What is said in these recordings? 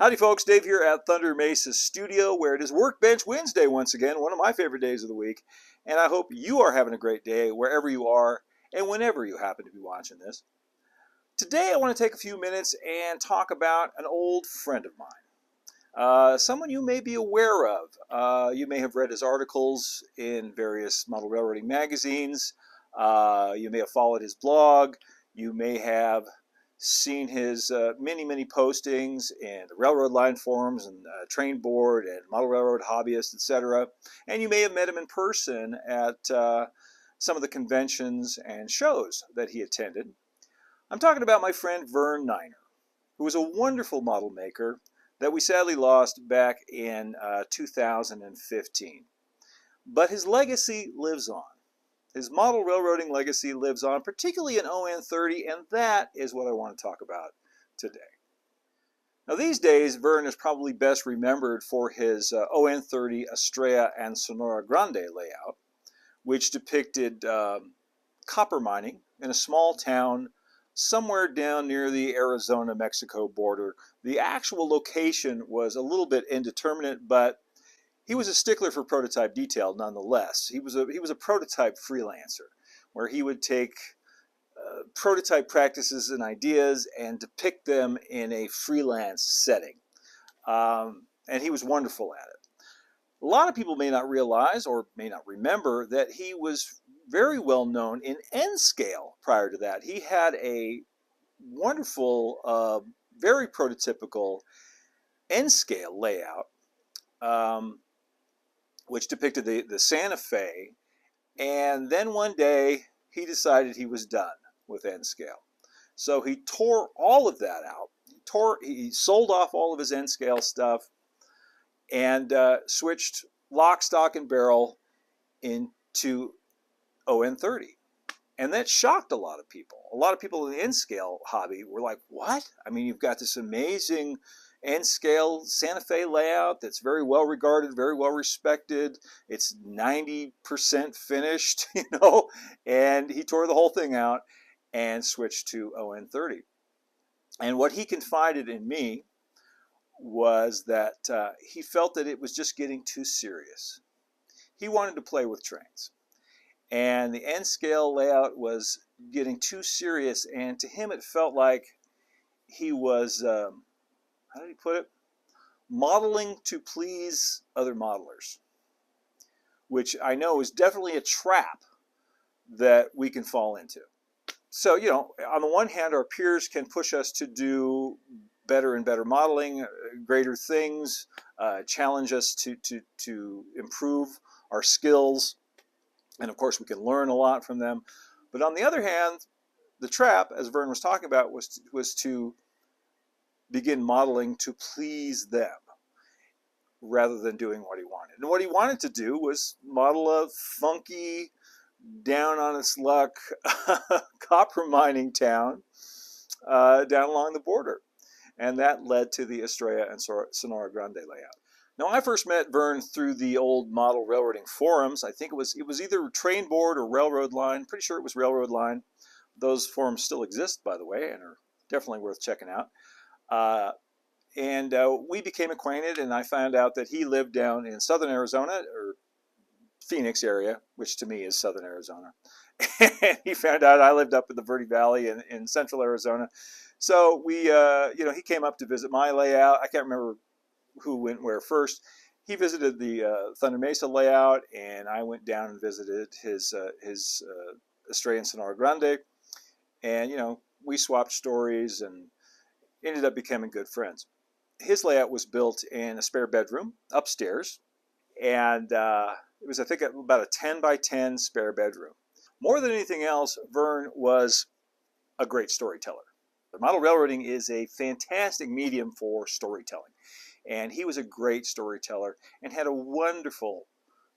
Howdy folks, Dave here at Thunder Mesa Studio, where it is Workbench Wednesday once again, one of my favorite days of the week. And I hope you are having a great day wherever you are and whenever you happen to be watching this. Today I want to take a few minutes and talk about an old friend of mine. Someone you may be aware of. You may have read his articles in various model railroading magazines. You may have followed his blog. You may have seen his many postings in the railroad line forums and train board and model railroad hobbyist, etc. And you may have met him in person at some of the conventions and shows that he attended. I'm talking about my friend Vern, who was a wonderful model maker that we sadly lost back in 2015. But his legacy lives on. His model railroading legacy lives on, particularly in On30, and that is what I want to talk about today. Now these days, Vern is probably best remembered for his On30 Estrella and Sonora Grande layout, which depicted copper mining in a small town somewhere down near the Arizona-Mexico border. The actual location was a little bit indeterminate, but he was a stickler for prototype detail nonetheless. He was a prototype freelancer, where he would take prototype practices and ideas and depict them in a freelance setting. And he was wonderful at it. A lot of people may not realize or may not remember that he was very well known in N scale prior to that. He had a wonderful, very prototypical N scale layout, which depicted the Santa Fe, and then one day he decided he was done with N scale. So he tore all of that out. He sold off all of his N scale stuff and switched lock, stock, and barrel into On30. And that shocked a lot of people. A lot of people in the N scale hobby were like, what? I mean, you've got this amazing N-scale Santa Fe layout that's very well regarded, very well respected. It's 90% finished, and he tore the whole thing out and switched to On30. And what he confided in me was that he felt that it was just getting too serious. He wanted to play with trains. And the N-scale layout was getting too serious, and to him it felt like he was how did he put it? Modeling to please other modelers, which I know is definitely a trap that we can fall into. So, on the one hand, our peers can push us to do better and better modeling, greater things, challenge us to improve our skills, and of course we can learn a lot from them. But on the other hand, the trap, as Vern was talking about, was to begin modeling to please them rather than doing what he wanted. And what he wanted to do was model a funky, down on its luck copper mining town down along the border. And that led to the Estrella and Sonora Grande layout. Now, I first met Vern through the old model railroading forums. I think it was either Train Board or Railroad Line. Pretty sure it was Railroad Line. Those forums still exist, by the way, and are definitely worth checking out. We became acquainted, and I found out that he lived down in southern Arizona, or Phoenix area, which to me is southern Arizona. And he found out I lived up in the Verde Valley in central Arizona. So he came up to visit my layout. I can't remember who went where first. He visited the Thunder Mesa layout, and I went down and visited his Estrella and Sonora Grande. And, we swapped stories and ended up becoming good friends. His layout was built in a spare bedroom upstairs, and it was, I think, about a 10 by 10 spare bedroom. More than anything else, Vern was a great storyteller. Model railroading is a fantastic medium for storytelling, and he was a great storyteller and had a wonderful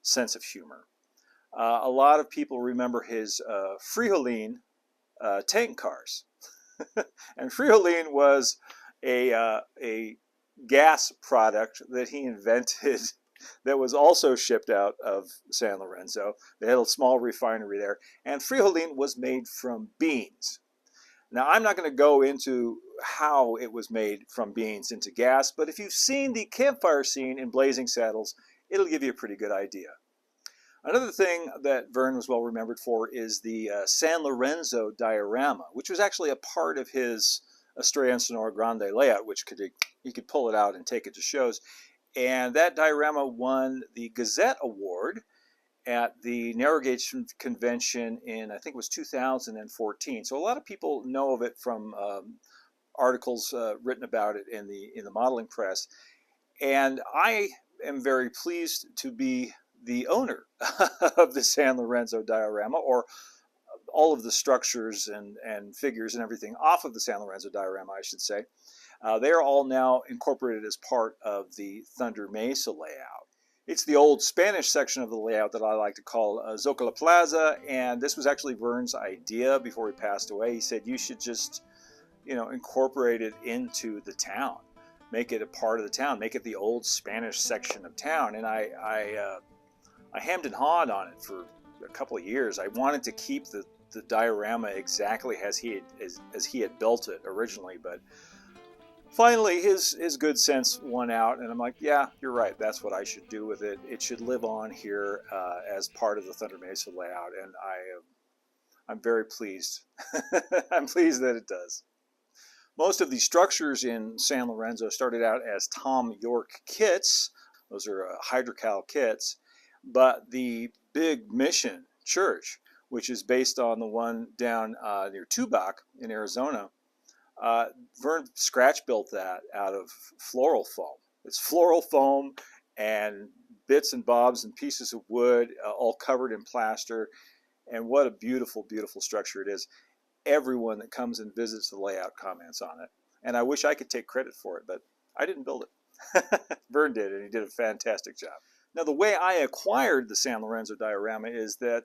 sense of humor. A lot of people remember his Frijolin tank cars. And Frijolin was a gas product that he invented that was also shipped out of San Lorenzo. They had a small refinery there. And Frijolin was made from beans. Now, I'm not going to go into how it was made from beans into gas, but if you've seen the campfire scene in Blazing Saddles, it'll give you a pretty good idea. Another thing that Verne was well remembered for is the San Lorenzo diorama, which was actually a part of his Estrella and Sonora Grande layout, which he could pull it out and take it to shows. And that diorama won the Gazette Award at the Narrow Gauge Convention in, I think it was 2014. So a lot of people know of it from articles written about it in the modeling press. And I am very pleased to be the owner of the San Lorenzo diorama, or all of the structures and figures and everything off of the San Lorenzo diorama, I should say. They are all now incorporated as part of the Thunder Mesa layout. It's the old Spanish section of the layout that I like to call Zocalo Plaza, and this was actually Verne's idea before he passed away. He said, you should just, incorporate it into the town. Make it a part of the town. Make it the old Spanish section of town. And I hemmed and hawed on it for a couple of years. I wanted to keep the diorama exactly as he had built it originally, but finally his good sense won out, and I'm like, yeah, you're right. That's what I should do with it. It should live on here as part of the Thunder Mesa layout, and I'm very pleased. I'm pleased that it does. Most of the structures in San Lorenzo started out as Tom York kits. Those are hydrocal kits. But the big Mission Church, which is based on the one down near Tubac in Arizona, Verne scratch built that out of floral foam. It's floral foam and bits and bobs and pieces of wood, all covered in plaster. And what a beautiful, beautiful structure it is. Everyone that comes and visits the layout comments on it. And I wish I could take credit for it, but I didn't build it. Verne did, and he did a fantastic job. Now, the way I acquired the San Lorenzo diorama is that,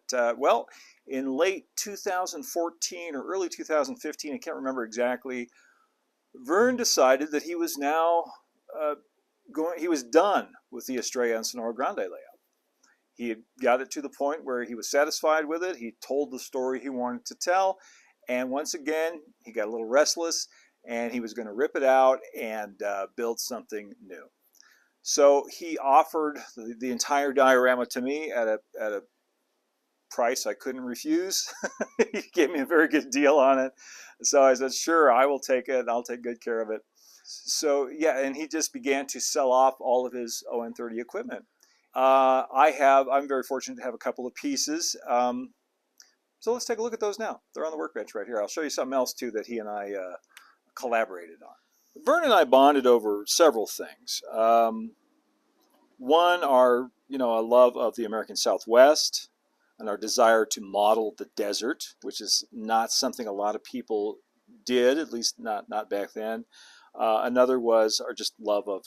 in late 2014 or early 2015, I can't remember exactly, Verne decided that he was now he was done with the Estrella and Sonora Grande layout. He had got it to the point where he was satisfied with it. He told the story he wanted to tell. And once again, he got a little restless, and he was going to rip it out and build something new. So he offered the entire diorama to me at a price I couldn't refuse. He gave me a very good deal on it. So I said, sure, I will take it. I'll take good care of it. So yeah, and he just began to sell off all of his On30 equipment. I'm very fortunate to have a couple of pieces. So let's take a look at those now. They're on the workbench right here. I'll show you something else too that he and I collaborated on. Verne and I bonded over several things. One, our a love of the American Southwest and our desire to model the desert, which is not something a lot of people did, at least not back then. Another was our just love of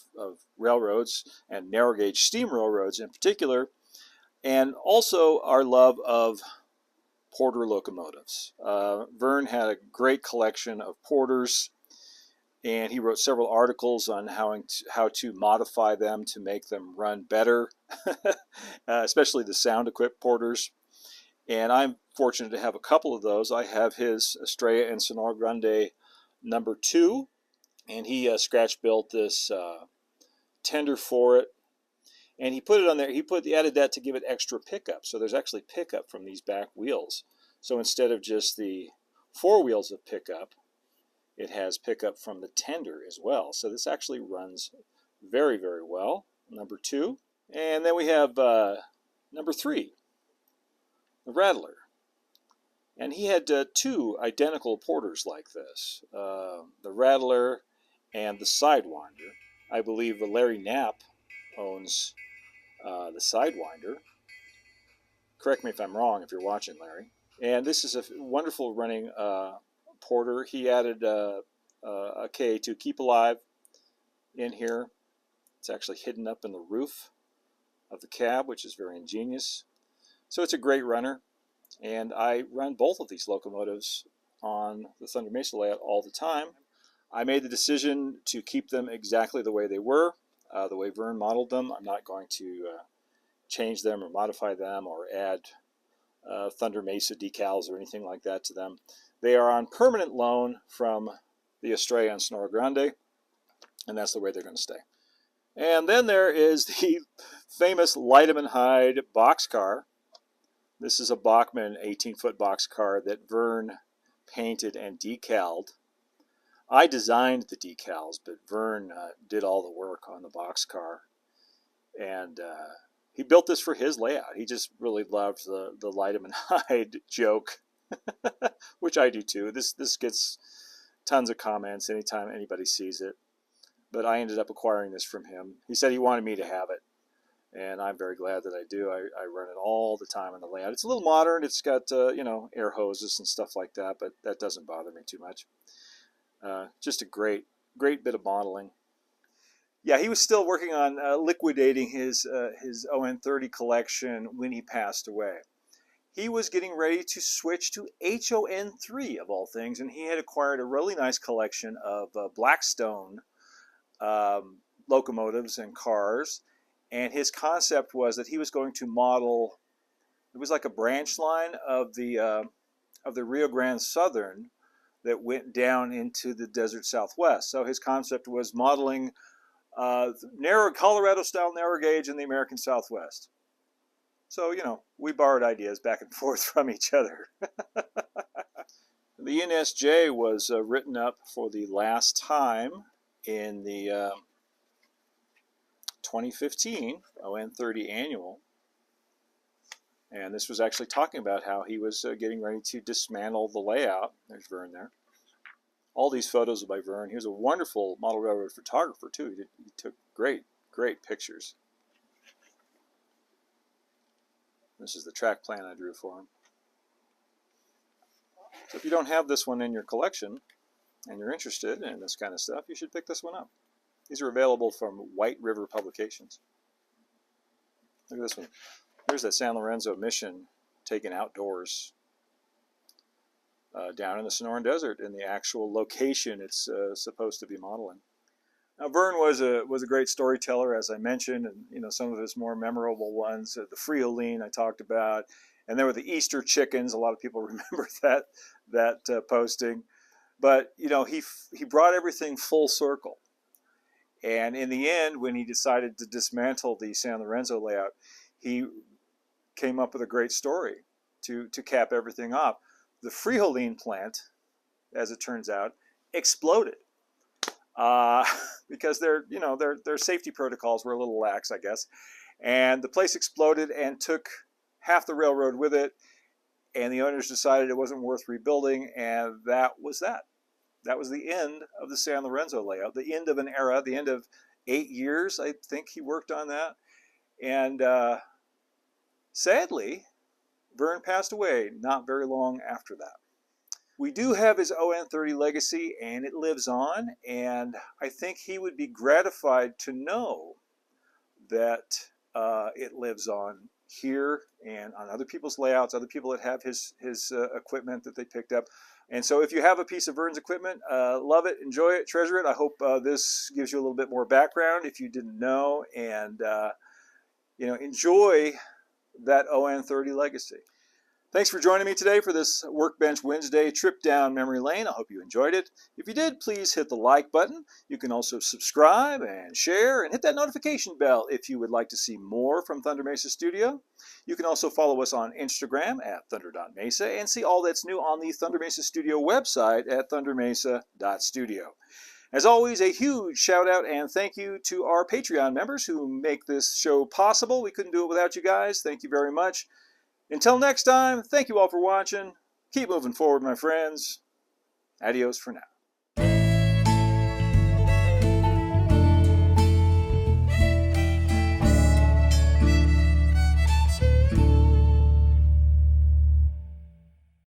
railroads and narrow gauge steam railroads in particular, and also our love of Porter locomotives. Verne had a great collection of Porters, and he wrote several articles on how to modify them to make them run better, especially the sound-equipped Porters. And I'm fortunate to have a couple of those. I have his Estrella and Sonora Grande number 2, and he scratch-built this tender for it. And he put it on there. He added that to give it extra pickup. So there's actually pickup from these back wheels. So instead of just the 4 wheels of pickup, it has pickup from the tender as well. So this actually runs very, very well. Number 2. And then we have number 3, the Rattler. And he had 2 identical Porters like this, the Rattler and the Sidewinder. I believe Larry Knapp owns the Sidewinder. Correct me if I'm wrong if you're watching, Larry. And this is a wonderful running Porter. He added a Ka2 Keep Alive in here. It's actually hidden up in the roof of the cab, which is very ingenious. So it's a great runner. And I run both of these locomotives on the Thunder Mesa layout all the time. I made the decision to keep them exactly the way they were, the way Verne modeled them. I'm not going to change them or modify them or add Thunder Mesa decals or anything like that to them. They are on permanent loan from the Estrella and Sonora Grande, and that's the way they're going to stay. And then there is the famous Lighterman Hyde boxcar. This is a Bachmann 18-foot boxcar that Verne painted and decaled. I designed the decals, but Verne did all the work on the boxcar. And he built this for his layout. He just really loved the Lighterman Hyde joke, which I do too. This gets tons of comments anytime anybody sees it. But I ended up acquiring this from him. He said he wanted me to have it, and I'm very glad that I do. I run it all the time in the layout. It's a little modern. It's got air hoses and stuff like that, but that doesn't bother me too much. Just a great bit of modeling. Yeah, he was still working on liquidating his On30 collection when he passed away. He was getting ready to switch to HON3 of all things, and he had acquired a really nice collection of Blackstone locomotives and cars, and his concept was that he was going to model, it was like a branch line of the Rio Grande Southern that went down into the desert Southwest. So his concept was modeling narrow Colorado-style narrow gauge in the American Southwest. So, we borrowed ideas back and forth from each other. The NSJ was written up for the last time in the 2015 On30 annual. And this was actually talking about how he was getting ready to dismantle the layout. There's Vern there. All these photos are by Vern. He was a wonderful model railroad photographer, too. He took great pictures. This is the track plan I drew for him. So if you don't have this one in your collection and you're interested in this kind of stuff, you should pick this one up. These are available from White River Publications. Look at this one. Here's that San Lorenzo mission taken outdoors down in the Sonoran Desert in the actual location it's supposed to be modeling. Now, Verne was a great storyteller, as I mentioned, and some of his more memorable ones, the Frioline I talked about, and there were the Easter chickens. A lot of people remember that posting, but he brought everything full circle. And in the end, when he decided to dismantle the San Lorenzo layout, he came up with a great story to cap everything off. The Frioline plant, as it turns out, exploded. Because their safety protocols were a little lax, I guess. And the place exploded and took half the railroad with it, and the owners decided it wasn't worth rebuilding, and that was that. That was the end of the San Lorenzo layout, the end of an era, the end of 8 years, I think he worked on that. And sadly, Verne passed away not very long after that. We do have his On30 legacy, and it lives on, and I think he would be gratified to know that it lives on here and on other people's layouts, other people that have his equipment that they picked up. And so if you have a piece of Verne's equipment, love it, enjoy it, treasure it. I hope this gives you a little bit more background if you didn't know, and enjoy that On30 legacy. Thanks for joining me today for this Workbench Wednesday trip down memory lane. I hope you enjoyed it. If you did, please hit the like button. You can also subscribe and share and hit that notification bell if you would like to see more from Thunder Mesa Studio. You can also follow us on Instagram at thunder.mesa and see all that's new on the Thunder Mesa Studio website at thundermesa.studio. As always, a huge shout out and thank you to our Patreon members who make this show possible. We couldn't do it without you guys. Thank you very much. Until next time, thank you all for watching. Keep moving forward, my friends. Adios for now.